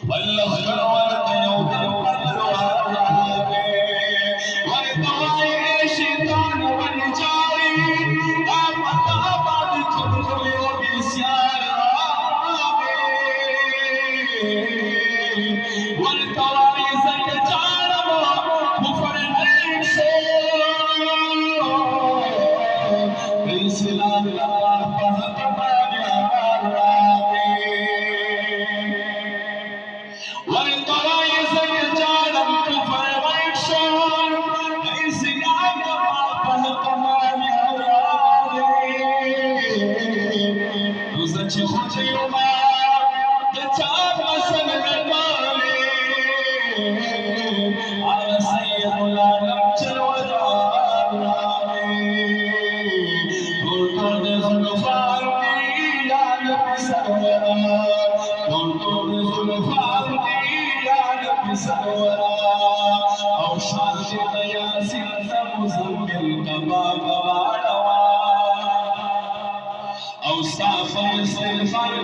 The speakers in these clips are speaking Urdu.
والله ورد يوم القدر وراقي والدواعي شيطان والجاري أبد أبد تدخل وبسياري والدواعي زي جارم كفر العيشون بإسلام الله فهد على سيد العالم جلوة قلت زلفان يا نبي سورا قلت زلفان يا نبي سورا أو شاهد يا سيد مزمل كباب وعلوا أو صافر استغفار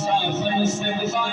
صافر استغفار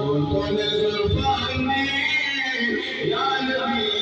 قلت لزلفاني يا نبي